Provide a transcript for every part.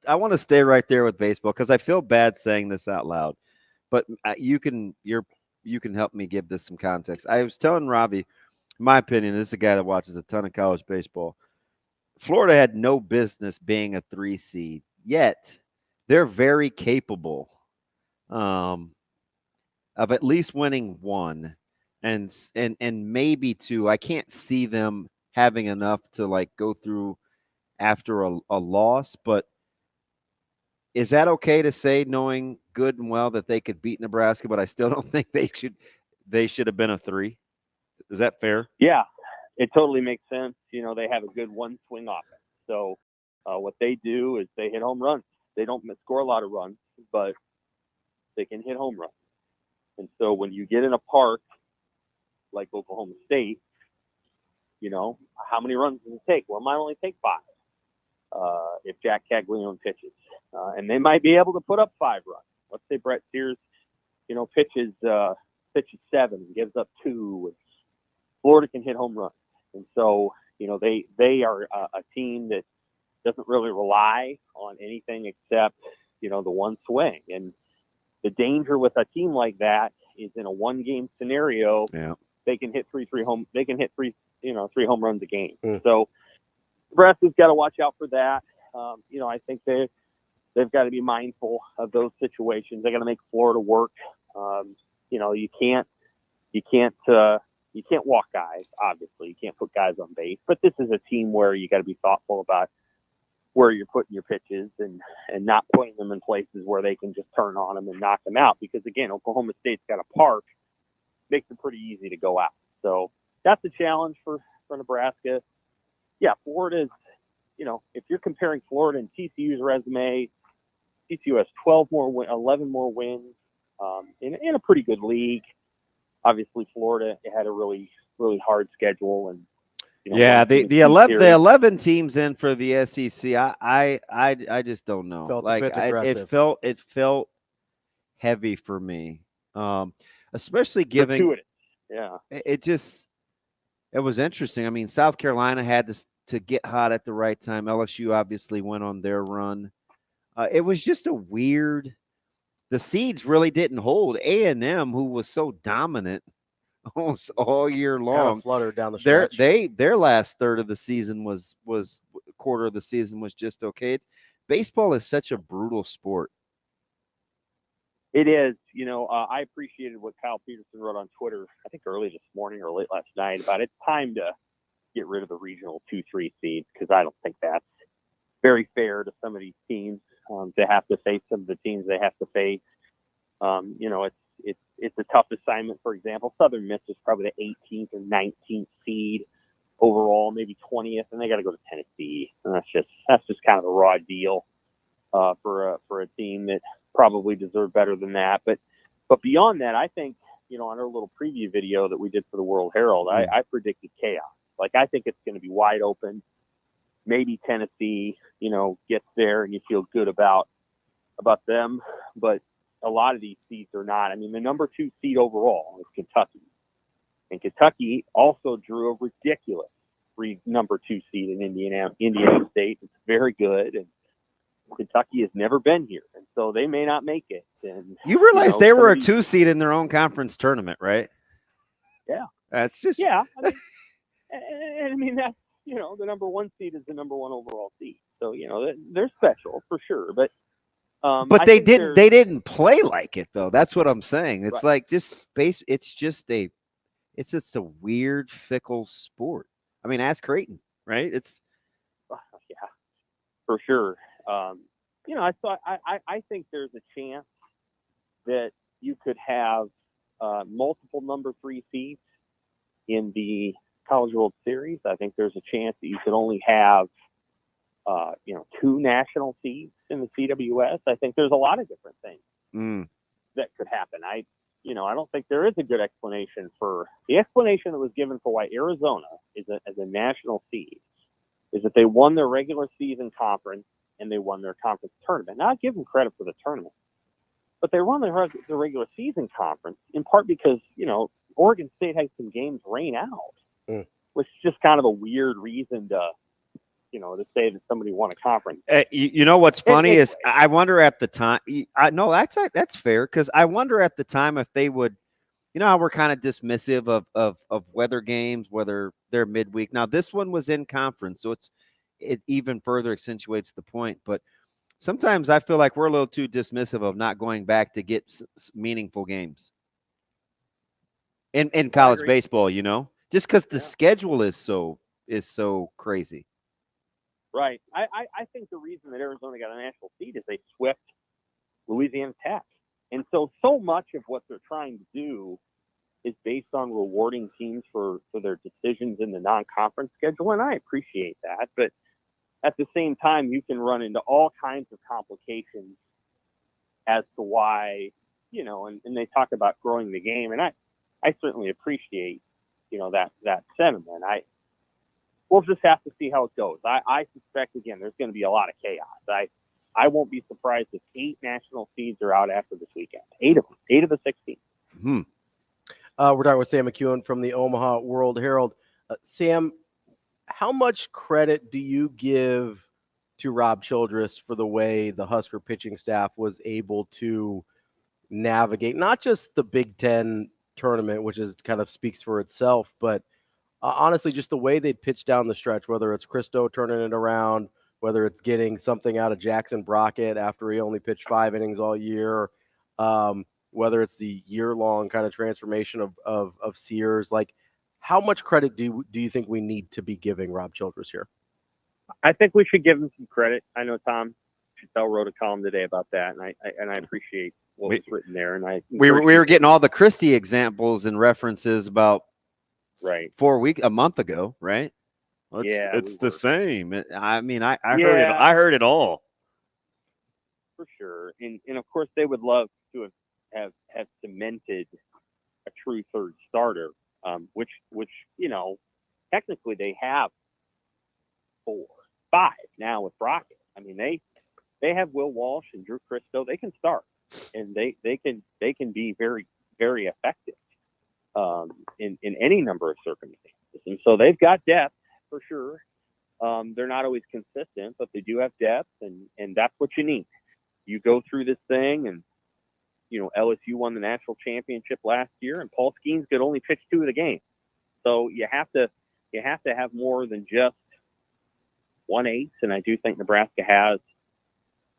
to stay right there with baseball because I feel bad saying this out loud, but you can help me give this some context. I was telling Ravi, in my opinion, this is a guy that watches a ton of college baseball. Florida had no business being a 3 seed, yet they're very capable of at least winning one and maybe two. I can't see them having enough to like go through after a loss, but is that okay to say, knowing good and well that they could beat Nebraska, but I still don't think they should have been a 3? Is that fair? Yeah, it totally makes sense. They have a good one swing offense. So what they do is they hit home runs. They don't score a lot of runs, but they can hit home runs. And so when you get in a park like Oklahoma State, how many runs does it take? Well, it might only take 5 if Jack Caglione pitches. And they might be able to put up 5 runs. Let's say Brett Sears, pitches 7 and gives up 2. Florida can hit home runs. And so, they are a team that doesn't really rely on anything except, the one swing. And the danger with a team like that is in a 1-game scenario, they can hit 3 home home runs a game. So Nebraska's got to watch out for that. I think they've got to be mindful of those situations. They got to make Florida work. You can't walk guys. Obviously, you can't put guys on base. But this is a team where you got to be thoughtful about where you're putting your pitches and not putting them in places where they can just turn on them and knock them out. Because again, Oklahoma State's got a park, makes it pretty easy to go out. So that's a challenge for Nebraska. Yeah, Florida's, if you're comparing Florida and TCU's resume, TCU has 11 more wins in a pretty good league. Obviously, Florida had a really, really hard schedule. And the 11 teams in for the SEC, I just don't know. It felt heavy for me, especially given it was interesting. I mean, South Carolina had to get hot at the right time. LSU obviously went on their run. It was just a weird. The seeds really didn't hold. A&M, who was so dominant almost all year long, kind of fluttered down the stretch. Their last third of the season was quarter of the season was just okay. Baseball is such a brutal sport. It is. I appreciated what Kyle Peterson wrote on Twitter, I think early this morning or late last night, about it's time to get rid of the regional 2-3 seeds, because I don't think that's very fair to some of these teams to have to face some of the teams they have to face. It's a tough assignment. For example, Southern Miss is probably the 18th or 19th seed overall, maybe 20th, and they got to go to Tennessee. And that's just kind of a raw deal for a team that probably deserved better than that. But beyond that, I think, on our little preview video that we did for the World-Herald, I predicted chaos. Like, I think it's going to be wide open. Maybe Tennessee, gets there and you feel good about them. But a lot of these seeds are not. I mean, the number 2 seed overall is Kentucky. And Kentucky also drew a ridiculous number 2 seed in Indiana State. It's very good. And Kentucky has never been here. And so they may not make it. And you realize they were a 2 seed in their own conference tournament, right? Yeah. That's just. Yeah. I mean, that's, the number 1 seed is the number 1 overall seed. So, they're special for sure. But they didn't play like it, though. That's what I'm saying. It's like just it's just a weird, fickle sport. I mean, ask Creighton, right? It's for sure. I think there's a chance that you could have multiple number 3 seeds in the College World Series. I think there's a chance that you could only have 2 national seeds in the CWS. I think there's a lot of different things that could happen. I don't think there is a good explanation for the explanation that was given for why Arizona is as a national seed is that they won their regular season conference and they won their conference tournament. Now, I give them credit for the tournament, but they won their regular season conference in part because, Oregon State had some games rain out, which is just kind of a weird reason to, to say that somebody won a conference. You know what's funny Anyway. is I wonder at the time. No, that's fair because I wonder at the time if they would. You know how we're kind of dismissive of weather games, whether they're midweek. Now this one was in conference, so it even further accentuates the point. But sometimes I feel like we're a little too dismissive of not going back to get meaningful games in college baseball. Just because the schedule is so crazy. Right. I think the reason that Arizona got a national seed is they swept Louisiana Tech. And so much of what they're trying to do is based on rewarding teams for their decisions in the non-conference schedule, and I appreciate that. But at the same time, you can run into all kinds of complications as to why, and they talk about growing the game, and I certainly appreciate, that sentiment. We'll just have to see how it goes. I suspect, again, there's going to be a lot of chaos. I won't be surprised if 8 national seeds are out after this weekend. 8 of them. 8 of the 16. We're talking with Sam McKewon from the Omaha World-Herald. Sam, how much credit do you give to Rob Childress for the way the Husker pitching staff was able to navigate not just the Big Ten tournament, which is kind of speaks for itself, but honestly, just the way they pitched down the stretch, whether it's Christo turning it around, whether it's getting something out of Jackson Brockett after he only pitched 5 innings all year, whether it's the year-long kind of transformation of Sears. Like, how much credit do you think we need to be giving Rob Childress here? I think we should give him some credit. I know Tom Chattel wrote a column today about that, and I appreciate what was written there. And we were getting all the Christie examples and references about a month ago, right? Well, it's the same. I mean, I heard it. I heard it all for sure. And of course, they would love to have cemented a true third starter, which technically they have 4, 5 now with Brockett. I mean, they have Will Walsh and Drew Christo. They can start, and they can be very, very effective in any number of circumstances. And so they've got depth for sure. They're not always consistent, but they do have depth, and that's what you need. You go through this thing, and LSU won the national championship last year, and Paul Skeens could only pitch 2 of the game. So you have to have more than just 1 ace, and I do think Nebraska has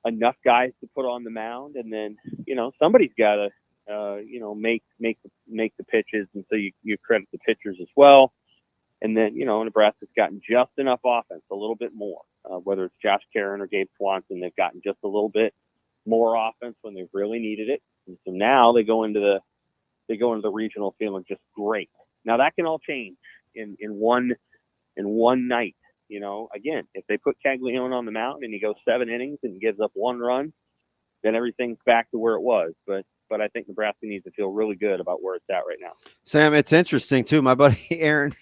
enough guys to put on the mound, and then somebody's got to make the pitches, and so you credit the pitchers as well. And then Nebraska's gotten just enough offense, a little bit more. Whether it's Josh Caron or Gabe Swanson, they've gotten just a little bit more offense when they've really needed it. And so now they go into the regional feeling just great. Now that can all change in one night. Again, if they put Caglione on the mound and he goes 7 innings and gives up 1 run, then everything's back to where it was. But I think Nebraska needs to feel really good about where it's at right now. Sam, it's interesting too. My buddy Aaron,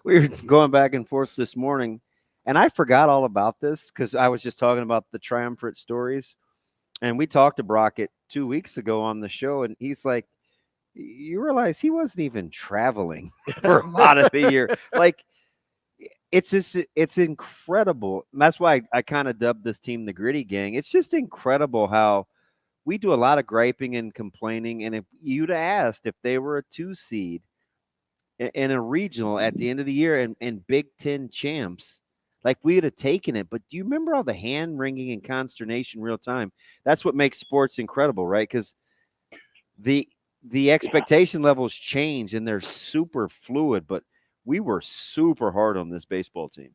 we were going back and forth this morning, and I forgot all about this because I was just talking about the triumvirate stories. And we talked to Brockett 2 weeks ago on the show, and he's like, you realize he wasn't even traveling for a lot of the year. Like, it's incredible. And that's why I kind of dubbed this team the Gritty Gang. It's just incredible how we do a lot of griping and complaining. And if you'd asked if they were a 2 seed in a regional at the end of the year and Big Ten champs, like we would have taken it. But do you remember all the hand wringing and consternation real time? That's what makes sports incredible, right? Because the expectation levels change and they're super fluid, but we were super hard on this baseball team.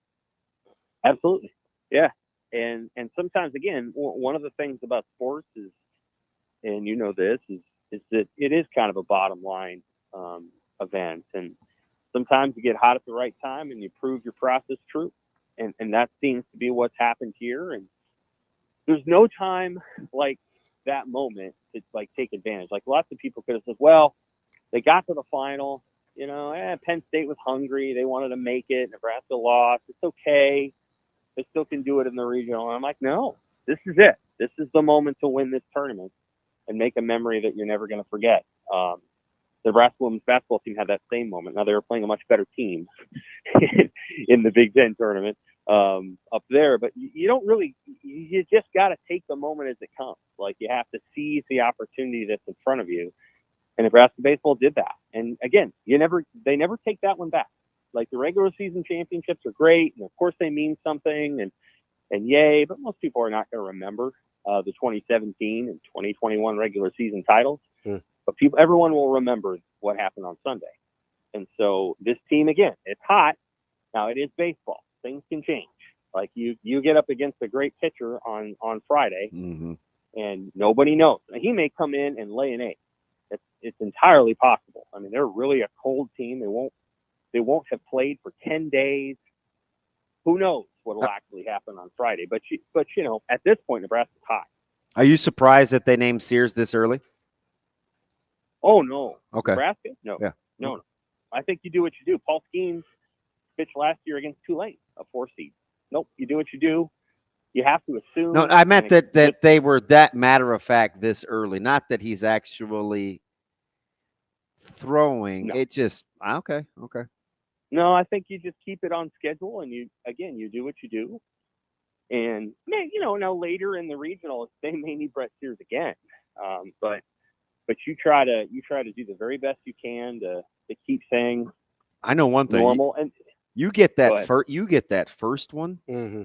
Absolutely. Yeah. And sometimes, again, one of the things about sports is, and this, is that it is kind of a bottom line event. And sometimes you get hot at the right time and you prove your process true. And that seems to be what's happened here. And there's no time like that moment to take advantage. Like lots of people could have said, well, they got to the final, Penn State was hungry. They wanted to make it. Nebraska lost. It's okay. They still can do it in the regional. And I'm like, no, this is it. This is the moment to win this tournament and make a memory that you're never going to forget. The Nebraska women's basketball team had that same moment. Now they were playing a much better team in the Big Ten tournament. up there. But you don't really, you just got to take the moment as it comes. Like, you have to seize the opportunity that's in front of you. And Nebraska baseball did that. And again, they never take that one back. Like, the regular season championships are great, and of course they mean something, and yay, but most people are not going to remember the 2017 and 2021 regular season titles. But everyone will remember what happened on Sunday. And so this team, again, it's hot. Now, it is baseball. Things can change. Like, you get up against a great pitcher on Friday, and nobody knows. He may come in and lay an egg. It's entirely possible. I mean, they're really a cold team. They won't have played for 10 days. Who knows what will actually happen on Friday? But you know, at this point, Nebraska's hot. Are you surprised that they named Sears this early? Oh, no. Okay. Nebraska? No. Yeah. No. I think you do what you do. Paul Skeens pitched last year against Tulane, a 4 seed. Nope. You do what you do. You have to assume. No, I meant that they were that matter of fact this early. Not that he's actually throwing. No. It just okay. No, I think you just keep it on schedule, and you do what you do. And you know, now later in the regionals, they may need Brett Sears again. But you try to do the very best you can to keep things. I know one thing. Normal, and you get that first one. Mm-hmm.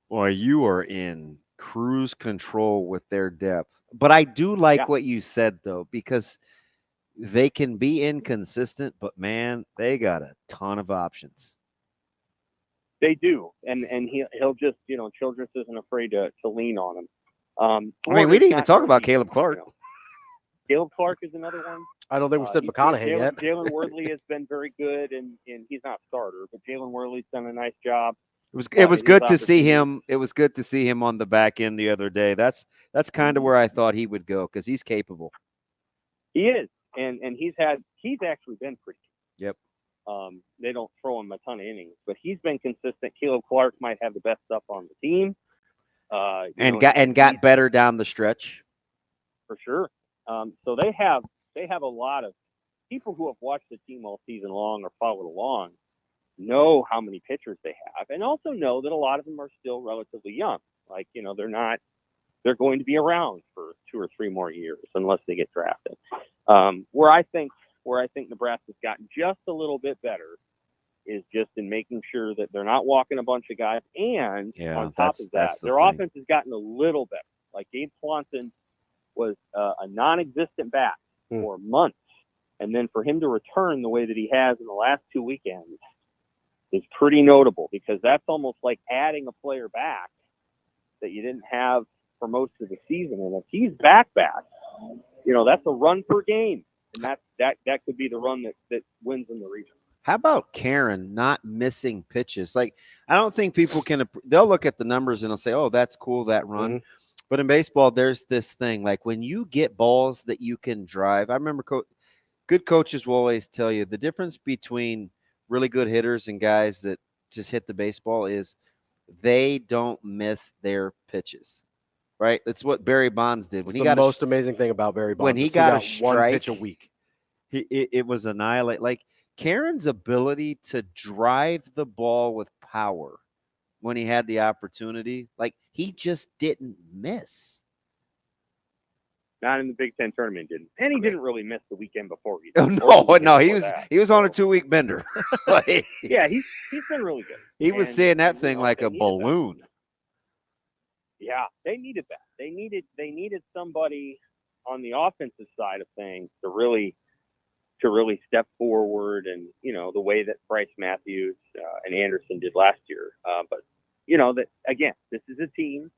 Boy, you are in cruise control with their depth. But I do like what you said, though, because they can be inconsistent, but, man, they got a ton of options. They do. And he'll just, you know, Childress isn't afraid to lean on him. I mean, we didn't even talk about Caleb Clark. You know. Caleb Clark is another one. I don't think we said McConaughey yet. Jalen Wordley has been very good, and he's not starter, but Jalen Wordley's done a nice job. It was good to see him. It was good to see him on the back end the other day. That's kind of where I thought he would go because he's capable. He is, and he's actually been pretty good. Yep. They don't throw him a ton of innings, but he's been consistent. Caleb Clark might have the best stuff on the team, got better down the stretch for sure. So they have a lot of people who have watched the team all season long or followed along. Know how many pitchers they have, and also know that a lot of them are still relatively young. Like, you know, they're going to be around for 2 or 3 more years unless they get drafted. Where I think Nebraska's gotten just a little bit better is just in making sure that they're not walking a bunch of guys. And on top of that, their offense has gotten a little better. Like, Gabe Swanson was a non-existent bat for months. And then for him to return the way that he has in the last 2 weekends is pretty notable, because that's almost like adding a player back that you didn't have for most of the season. And if he's back, you know, that's a run per game. And that could be the run that wins in the region. How about Karen not missing pitches? Like, I don't think people they'll look at the numbers and they'll say, oh, that's cool, that run. Mm-hmm. But in baseball, there's this thing, like when you get balls that you can drive. I remember good coaches will always tell you the difference between really good hitters and guys that just hit the baseball is they don't miss their pitches, right? That's what Barry Bonds did. When he got the most amazing thing about Barry Bonds. When he got a strike, one pitch a week. It was annihilate. Like Karen's ability to drive the ball with power when he had the opportunity, like he just didn't miss. Not in the Big Ten tournament, didn't. And he didn't really miss the weekend before either. No, he was on a 2-week bender. Yeah, he's been really good. He was seeing that thing like a balloon. Yeah, they needed that. They needed somebody on the offensive side of things to really step forward, and you know the way that Bryce Matthews and Anderson did last year. But you know that again, this is a team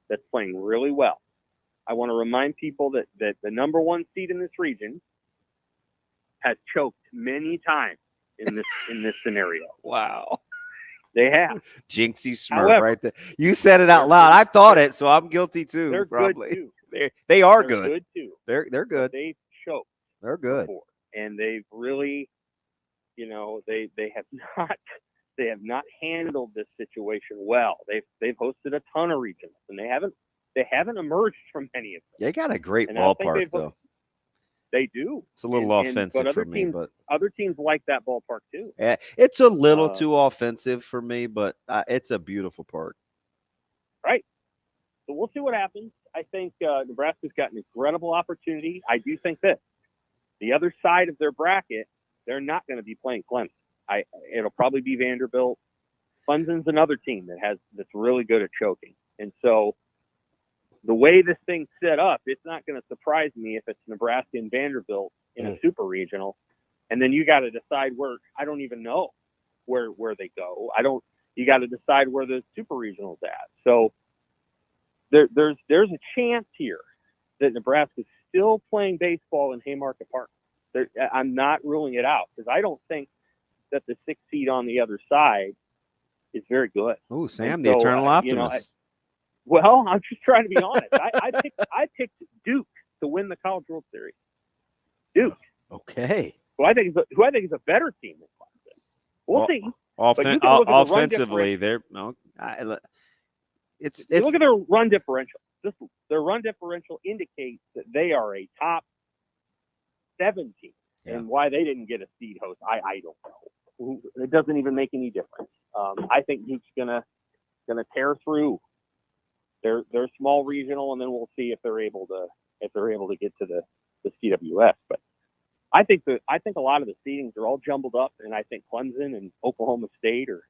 that's playing really well. I want to remind people that the number 1 seed in this region has choked many times in this scenario. Wow. They have. Jinxie Smurf right there. You said it out loud. I thought it, so I'm guilty too. They're probably. Good too. They are They're good. Good too. They're good. They've choked. They're good. Before. And they've really, you know, they have not handled this situation well. They've hosted a ton of regions, and they haven't emerged from many of them. They got a great ballpark, though. They do. It's a little but offensive other for me, teams, but other teams like that ballpark too. it's a little too offensive for me, but it's a beautiful park. Right. So we'll see what happens. I think Nebraska's got an incredible opportunity. I do think this. The other side of their bracket, they're not going to be playing Clemson. It'll probably be Vanderbilt. Clemson's another team that's really good at choking. And so the way this thing's set up, it's not going to surprise me if it's Nebraska and Vanderbilt in a super regional. And then you got to decide where, I don't even know where they go. You got to decide where the super regional's at. So there's a chance here that Nebraska's still playing baseball in Haymarket Park. I'm not ruling it out because I don't think that the 6th seed on the other side is very good. Oh, Sam, the eternal optimist. Well, I'm just trying to be honest. I picked Duke to win the College World Series. Duke. Okay. Who I think is a better team than Clemson. We'll see. Offensively, they're no. It's look at their run differential. Their run differential indicates that they are a top 7 team, and why they didn't get a seed host, I don't know. It doesn't even make any difference. I think Duke's gonna tear through their small regional, and then we'll see if they're able to get to the CWS. But I think a lot of the seedings are all jumbled up, and I think Clemson and Oklahoma State are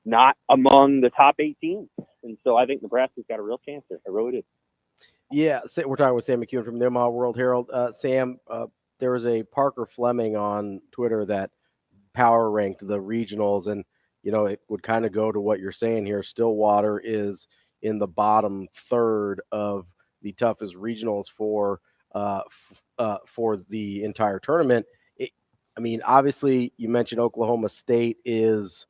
not among the top 8 teams. And so I think Nebraska's got a real chance there. I really do. Yeah, we're talking with Sam McKewon from the Omaha World-Herald. Sam, there was a Parker Fleming on Twitter that power ranked the regionals, and it would kind of go to what you're saying here. Stillwater is in the bottom third of the toughest regionals for the entire tournament. Obviously, you mentioned Oklahoma State is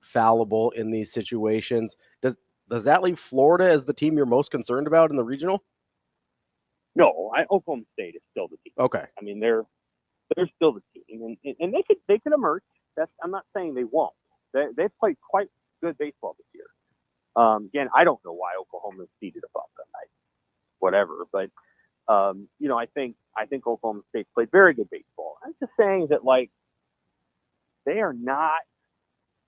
fallible in these situations. Does that leave Florida as the team you're most concerned about in the regional? No, Oklahoma State is still the team. Okay. They're still the team, and they could emerge. I'm not saying they won't. They've played quite good baseball this year. Again, I don't know why Oklahoma is seeded above them. Whatever, but I think Oklahoma State played very good baseball. I'm just saying that they are not.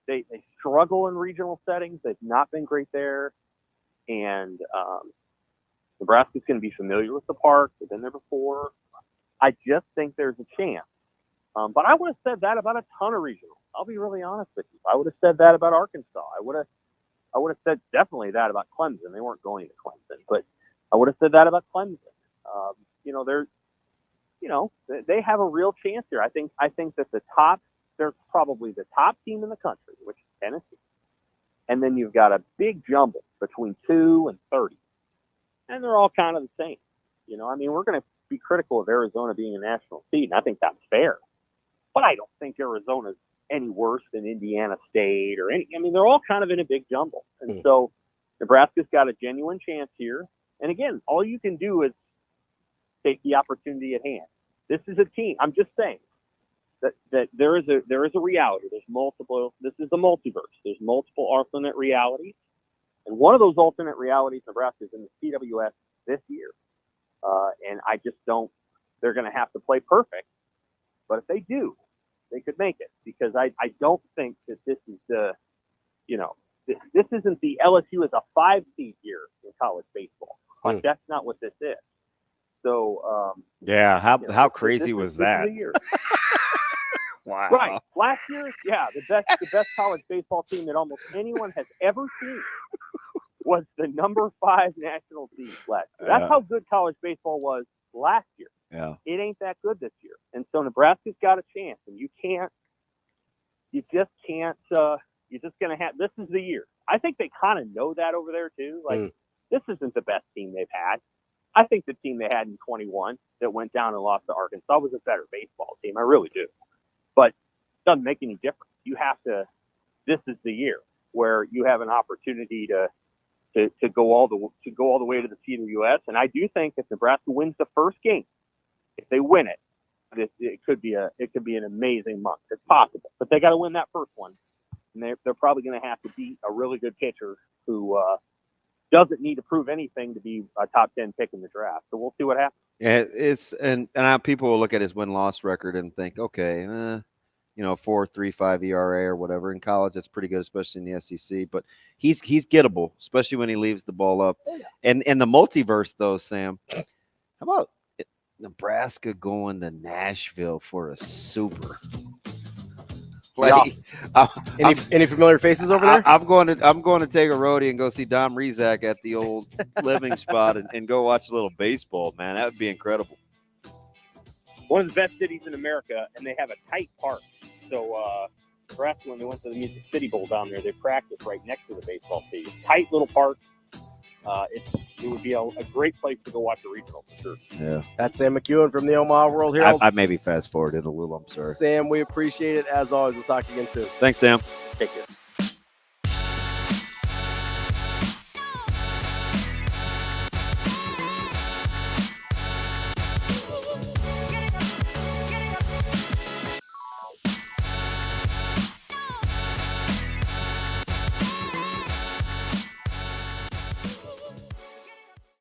They struggle in regional settings. They've not been great there, and Nebraska's going to be familiar with the park. They've been there before. I just think there's a chance. But I would have said that about a ton of regionals. I'll be really honest with you. I would have said that about Arkansas. I would have said definitely that about Clemson. They weren't going to Clemson, but I would have said that about Clemson. They have a real chance here. I think that they're probably the top team in the country, which is Tennessee. And then you've got a big jumble between 2 and 30. And they're all kind of the same. We're going to be critical of Arizona being a national seed, and I think that's fair. But I don't think Arizona's any worse than Indiana State or any. They're all kind of in a big jumble. And so Nebraska's got a genuine chance here. And again, all you can do is take the opportunity at hand. This is a team. I'm just saying that there is a reality. There's multiple. This is the multiverse. There's multiple alternate realities, and one of those alternate realities, Nebraska is in the CWS this year. And I just don't. They're going to have to play perfect, but if they do, they could make it, because I don't think that this is this isn't the LSU as a 5 seed year in college baseball. That's not what this is. So how crazy was that? Wow. Right. Last year, the best college baseball team that almost anyone has ever seen was the number 5 national seed last year. That's how good college baseball was last year. Yeah. It ain't that good this year. And so Nebraska's got a chance, and you're just going to have, this is the year. I think they kind of know that over there too. This isn't the best team they've had. I think the team they had in 21 that went down and lost to Arkansas was a better baseball team. I really do. But it doesn't make any difference. This is the year where you have an opportunity to go all the way to the CWS. And I do think if Nebraska wins the first game, if they win it, it could be an amazing month. It's possible, but they got to win that first one, and they're probably going to have to beat a really good pitcher who doesn't need to prove anything to be a top 10 pick in the draft. So we'll see what happens. Yeah, and people will look at his win-loss record and think, okay, 4.35 ERA or whatever. In college, that's pretty good, especially in the SEC. But he's gettable, especially when he leaves the ball up. And the multiverse, though, Sam, how about Nebraska going to Nashville for a super? Like, Any familiar faces over there? I'm going to take a roadie and go see Dom Rizak at the old living spot and go watch a little baseball, man. That would be incredible. One of the best cities in America, and they have a tight park. So Nebraska, when they went to the Music City Bowl down there, they practiced right next to the baseball stadium. Tight little park. It would be a great place to go watch a regional for sure. Yeah. That's Sam McKewon from the Omaha World-Herald. I maybe fast forwarded a little. I'm sorry. Sam, we appreciate it. As always, we'll talk again soon. Thanks, Sam. Take care.